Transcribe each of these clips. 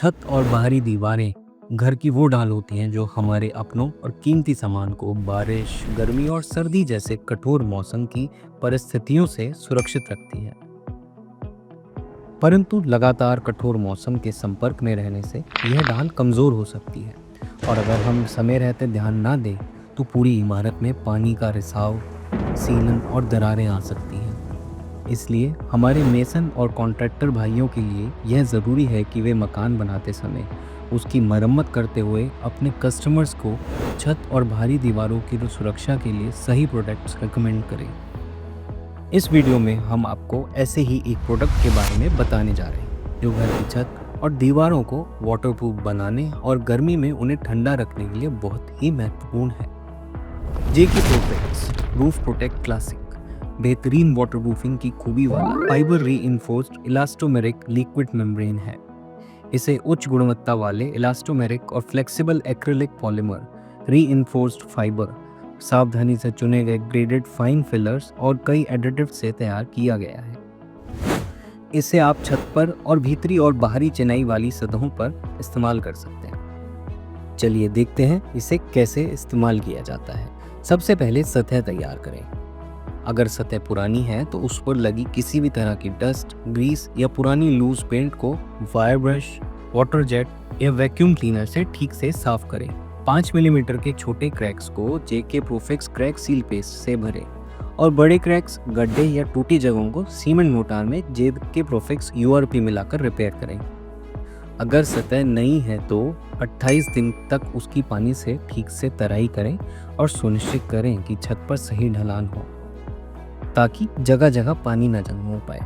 छत और बाहरी दीवारें घर की वो ढाल होती हैं जो हमारे अपनों और कीमती सामान को बारिश, गर्मी और सर्दी जैसे कठोर मौसम की परिस्थितियों से सुरक्षित रखती है। परंतु लगातार कठोर मौसम के संपर्क में रहने से यह ढाल कमज़ोर हो सकती है और अगर हम समय रहते ध्यान ना दें तो पूरी इमारत में पानी का रिसाव, सीलन और दरारें आ सकती हैं। इसलिए हमारे मेसन और कॉन्ट्रैक्टर भाइयों के लिए यह ज़रूरी है कि वे मकान बनाते समय उसकी मरम्मत करते हुए अपने कस्टमर्स को छत और बाहरी दीवारों की सुरक्षा के लिए सही प्रोडक्ट्स रिकमेंड करें। इस वीडियो में हम आपको ऐसे ही एक प्रोडक्ट के बारे में बताने जा रहे हैं जो घर की छत और दीवारों को वाटरप्रूफ बनाने और गर्मी में उन्हें ठंडा रखने के लिए बहुत ही महत्वपूर्ण है। जेके प्रोटेक्ट्स रूफ प्रोटेक्ट क्लासिक बेहतरीन वाटरप्रूफिंग की खूबी वाला fibre reinforced elastomeric liquid membrane है। इसे उच्च गुणवत्ता वाले इलास्टोमेरिक और flexible acrylic polymer, reinforced fibre, सावधानी से चुने गए ग्रेडेड फाइन फिलर्स और कई एडिटिव से तैयार किया गया है। इसे आप छत पर और भीतरी और बाहरी चिनाई वाली सतहों पर इस्तेमाल कर सकते हैं। चलिए देखते हैं इसे कैसे इस्तेमाल किया जाता है। सबसे पहले सतह तैयार करें। अगर सतह पुरानी है तो उस पर लगी किसी भी तरह की डस्ट, ग्रीस या पुरानी लूज पेंट को वायर ब्रश, वाटर जेट या वैक्यूम क्लीनर से ठीक से साफ करें। 5 मिलीमीटर के छोटे क्रैक्स को जेके प्रोफिक्स क्रैक सील पेस्ट से भरें और बड़े क्रैक्स, गड्ढे या टूटी जगहों को सीमेंट मोर्टार में जेके प्रोफिक्स यूआरपी मिलाकर रिपेयर करें। अगर सतह नई है तो 28 दिन तक उसकी पानी से ठीक से तराई करें और सुनिश्चित करें कि छत पर सही ढलान हो ताकि जगह जगह पानी न जम हो पाए।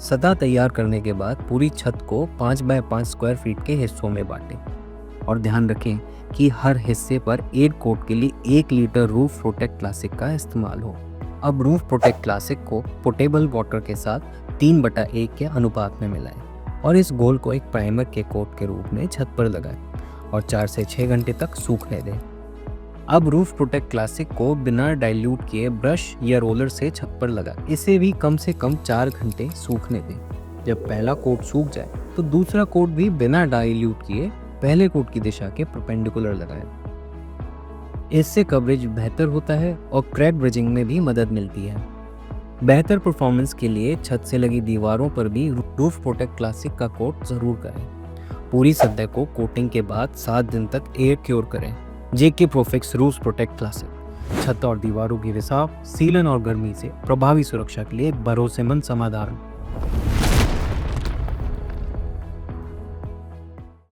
सतह तैयार करने के बाद पूरी छत को 5 बाय 5 स्क्वायर फीट के हिस्सों में बांटें और ध्यान रखें कि हर हिस्से पर 1 कोट के लिए 1 लीटर रूफ प्रोटेक्ट क्लासिक का इस्तेमाल हो। अब रूफ प्रोटेक्ट क्लासिक को पोर्टेबल वाटर के साथ 3/1 के अनुपात में मिलाएं और इस घोल को एक प्राइमर के कोट के रूप में छत पर लगाएं और 4 से 6 घंटे तक सूखने दें। अब रूफ प्रोटेक्ट क्लासिक को बिना डाइल्यूट किए ब्रश या रोलर से छत पर लगाएं। इसे भी कम से कम 4 घंटे सूखने दें। जब पहला कोट सूख जाए तो दूसरा कोट भी बिना डाइल्यूट किए पहले कोट की दिशा के परपेंडिकुलर लगाएं। इससे कवरेज बेहतर होता है और क्रैक ब्रिजिंग में भी मदद मिलती है। बेहतर परफॉर्मेंस के लिए छत से लगी दीवारों पर भी रूफ प्रोटेक्ट क्लासिक का कोट जरूर करें। पूरी सतह को कोटिंग के बाद 7 दिन तक एयर क्योर करें। जेके प्रोफिक्स रूफ प्रोटेक्ट क्लासिक छत और दीवारों की रिसाव, सीलन और गर्मी से प्रभावी सुरक्षा के लिए एक भरोसेमंद समाधान।